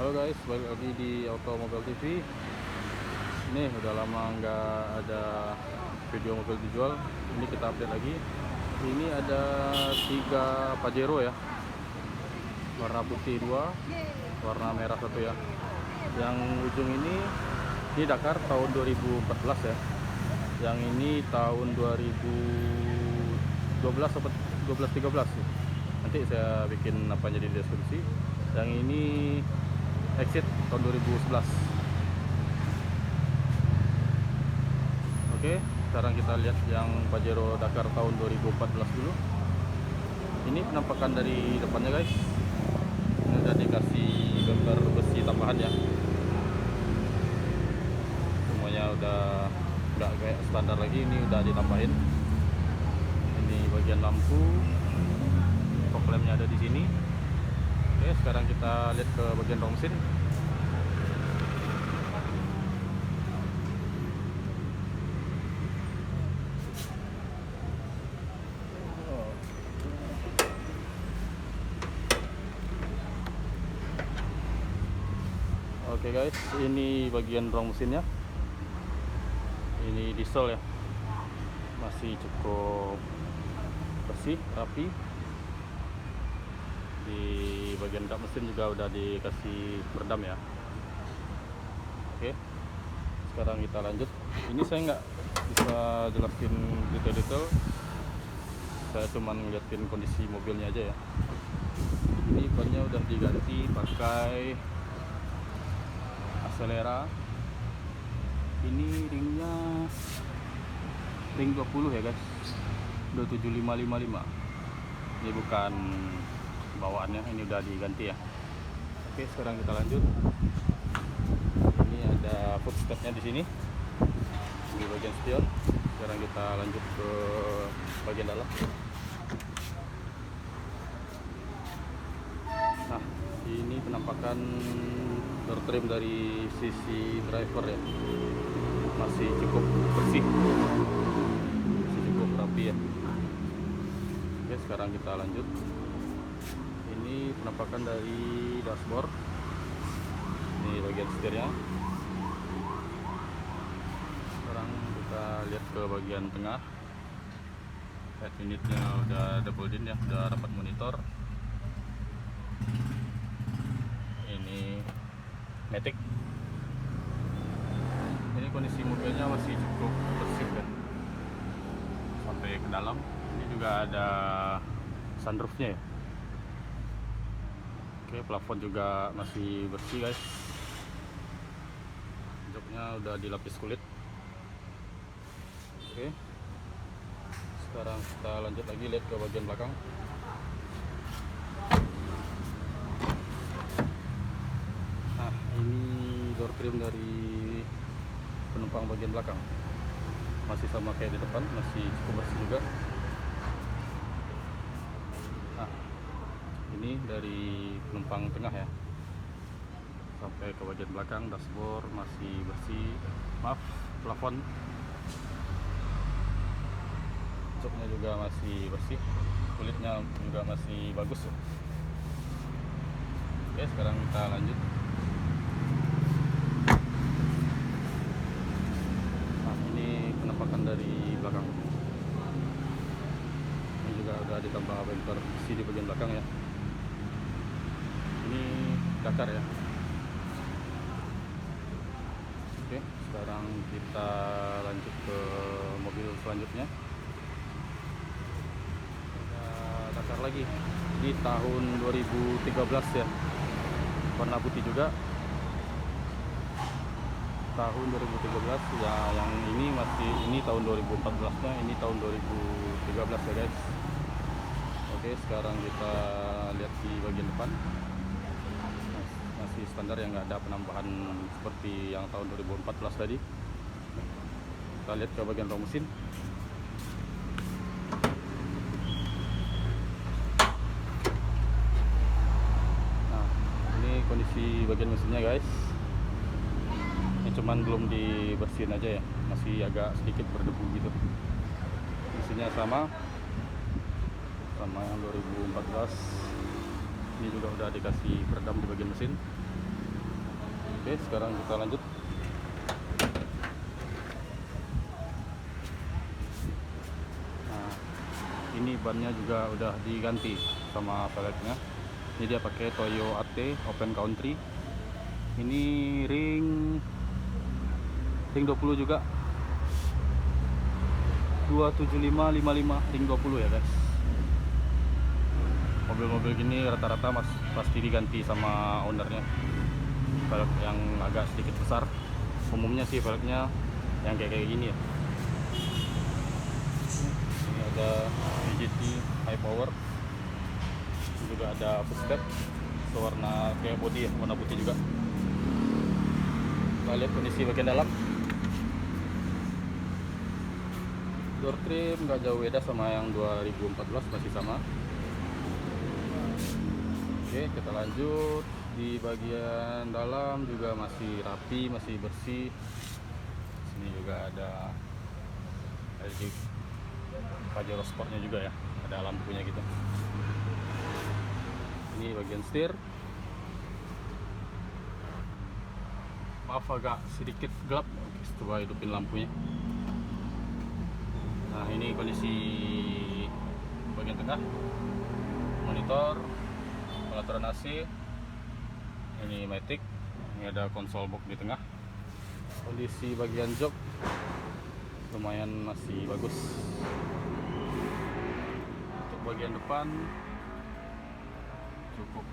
Halo guys, balik lagi di Automobile TV. Ini udah lama nggak ada video mobil dijual. Ini kita update lagi. Ini ada 3 Pajero ya, warna putih 2, warna merah 1 ya. Yang ujung ini Dakar tahun 2014 ya. Yang ini tahun 2012 atau 12-13 sih. Nanti saya bikin apa jadi deskripsi. Yang ini Exit tahun 2011. Oke, sekarang kita lihat yang Pajero Dakar tahun 2014 dulu. Ini penampakan dari depannya guys. Ini udah dikasih bumper besi tambahan ya. Semuanya udah nggak kayak standar lagi, ini udah ditambahin. Ini bagian lampu, fog lampnya ada di sini. Oke, sekarang kita lihat ke bagian rong mesin. Oke guys, ini bagian rong mesinnya. Ini diesel ya, masih cukup bersih, rapi. Di bagian kap mesin juga udah dikasih peredam ya. Oke, sekarang kita lanjut. Ini saya nggak bisa jelasin detail-detail, saya cuman ngeliatin kondisi mobilnya aja ya. Ini bannya udah diganti pakai Acelera. Ini ringnya ring 20 ya guys, 27555. Ini bukan bawaannya, ini udah diganti ya. Oke, sekarang kita lanjut. Ini ada footstepnya di sini, di bagian spion. Sekarang kita lanjut ke bagian dalam. Nah, ini penampakan door trim dari sisi driver ya, masih cukup bersih, masih cukup rapi ya. Oke, sekarang kita lanjut. Ini penampakan dari dashboard. Ini bagian setirnya. Sekarang kita lihat ke bagian tengah. Head unitnya udah double din ya, udah rapat monitor. Ini matic. Ini kondisi mobilnya masih cukup bersih kan, sampai ke dalam. Ini juga ada sunroofnya ya. Oke, plafon juga masih bersih guys. Joknya udah dilapis kulit. Oke, sekarang kita lanjut lagi, lihat ke bagian belakang. Nah, ini door trim dari penumpang bagian belakang, masih sama kayak di depan, masih cukup bersih juga. Nah, ini dari penumpang tengah ya, sampai ke bagian belakang. Dashboard masih bersih, maaf, plafon, joknya juga masih bersih, kulitnya juga masih bagus ya. Oke, sekarang kita lanjut. Nah, ini penampakan dari belakang. Ini juga udah ditambah bumper besi di bagian belakang ya. Ini Dakar ya. Oke, sekarang kita lanjut ke mobil selanjutnya. Ada Dakar lagi. Ini tahun 2013 ya, warna putih juga. Tahun 2013 ya, yang ini masih, ini tahun 2014 nya, ini tahun 2013 ya guys. Oke, sekarang kita lihat di bagian depan. Masih standar ya, nggak ada penambahan seperti yang tahun 2014 tadi. Kita lihat ke bagian rong mesin. Nah, ini kondisi bagian mesinnya guys. Ini cuman belum dibersihin aja ya, masih agak sedikit berdebu gitu. Mesinnya sama yang 2014. Ini juga udah dikasih peredam di bagian mesin. Oke, sekarang kita lanjut. Nah, ini bannya juga udah diganti sama peleknya. Ini dia pakai Toyo AT Open Country. Ini ring 20 juga. 27555 ring 20 ya guys. Mobil-mobil gini rata-rata pasti diganti sama ownernya. Velg yang agak sedikit besar, umumnya sih velgnya yang kayak gini ya. Ini ada VGT high power, ini juga ada footstep warna kayak body ya, warna putih juga. Kita lihat kondisi bagian dalam. Door trim nggak jauh beda sama yang 2014, masih sama. Oke, kita lanjut. Di bagian dalam juga masih rapi, masih bersih. Sini juga ada LG Pajero Sportnya juga ya, ada lampunya gitu. Ini bagian setir. Maaf agak sedikit gelap, coba hidupin lampunya. Nah, ini kondisi bagian tengah, monitor, pengaturan AC. Ini matic, ini ada konsol box di tengah. Kondisi bagian jok lumayan masih bagus. Untuk bagian depan cukup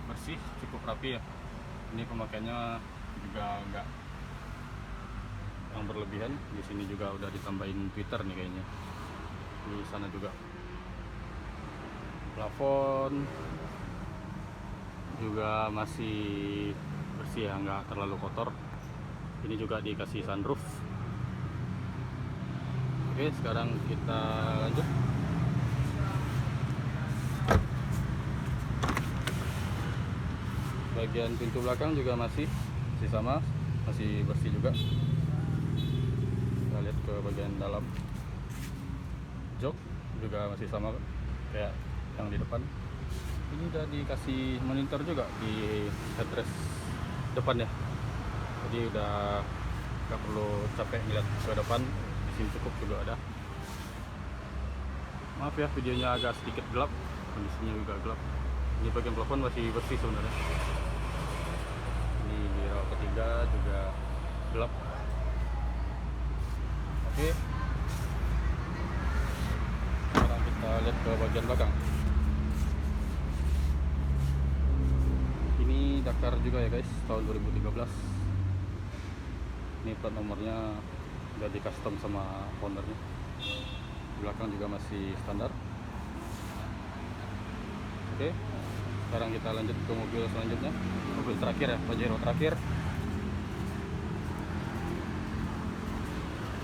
bersih, cukup rapi ya. Ini pemakaiannya juga enggak yang berlebihan. Di sini juga udah ditambahin tweeter nih kayaknya. Di sana juga. Plafon juga masih bersih ya, nggak terlalu kotor. Ini juga dikasih sunroof. Oke, sekarang kita lanjut. Bagian pintu belakang juga masih sama, masih bersih juga. Kita lihat ke bagian dalam. Jok juga masih sama kayak yang di depan. Ini udah dikasih monitor juga di headrest depan ya, jadi udah nggak perlu capek ngeliat ke depan. Di sini cukup juga ada. Maaf ya, videonya agak sedikit gelap, kondisinya juga gelap. Ini bagian plafon masih bersih sebenarnya. Ini di row ketiga juga gelap. Oke, sekarang kita lihat ke bagian belakang. Ini Dakar juga ya guys, tahun 2013. Ini plat nomornya udah di custom sama ownernya. Belakang juga masih standar. Oke, sekarang kita lanjut ke mobil selanjutnya, mobil terakhir ya, Pajero terakhir.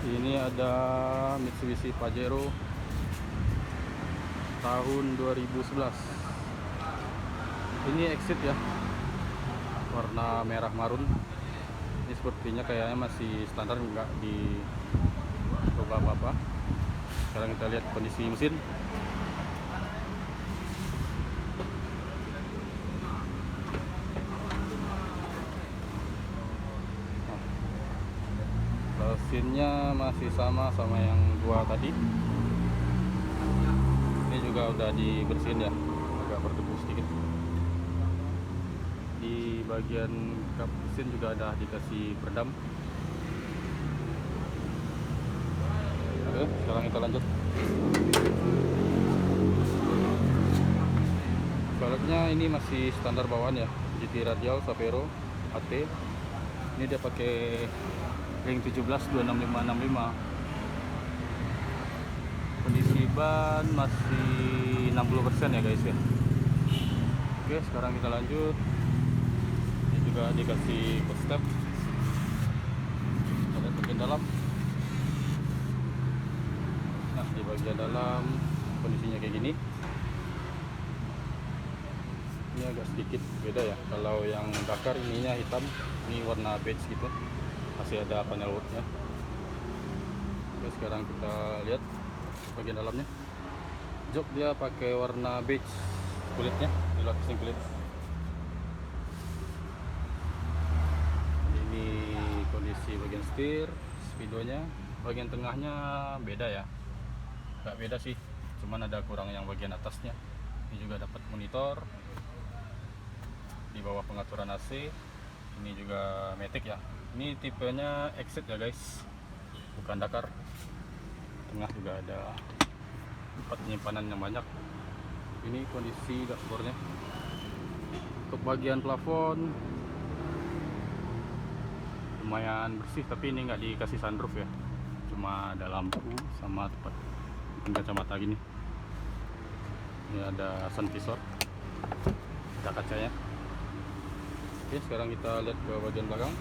Ini ada Mitsubishi Pajero tahun 2011. Ini exit ya, warna merah marun. Ini sepertinya kayaknya masih standar, nggak dirubah apa-apa. Sekarang kita lihat kondisi mesin. Mesinnya masih sama yang gua tadi. Ini juga udah dibersihin ya, agak berdebu sedikit. Di bagian kap mesin juga ada dikasih peredam. Oke, sekarang kita lanjut. Velgnya ini masih standar bawaan ya, GT radial Sapero AT. Ini dia pakai ring 17 26565. Kondisi ban masih 60% ya guys ya. Oke, sekarang kita lanjut. Ini juga dikasih footstep. Ada bagian dalam. Nah, di bagian dalam kondisinya kayak gini. Ini agak sedikit beda ya. Kalau yang Dakar ininya hitam, ini warna beige gitu. Masih ada panel woodnya. Oke, sekarang kita lihat bagian dalamnya. Jok dia pakai warna beige kulitnya, dilapisin kulit. setir, speedonya. Bagian tengahnya beda ya, nggak beda sih, cuman ada kurang yang bagian atasnya. Ini juga dapat monitor, di bawah pengaturan AC. Ini juga Matic ya, ini tipenya Exit ya guys, bukan Dakar. Tengah juga ada tempat penyimpanan yang banyak. Ini kondisi dashboardnya. Untuk bagian plafon lumayan bersih, tapi ini nggak dikasih sunroof ya, cuma ada lampu sama tempat kacamata gini. Ini ada sun visor, ada kacanya. Oke, sekarang kita lihat ke bagian belakang.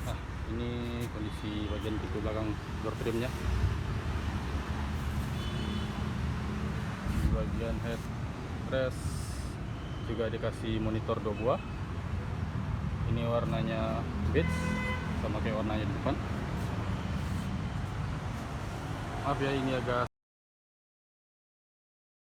Nah, ini kondisi bagian pintu belakang door trimnya. Di bagian headrest juga dikasih monitor 2 buah. Ini warnanya beige sama kayak warnanya di depan. Maaf ya, ini agak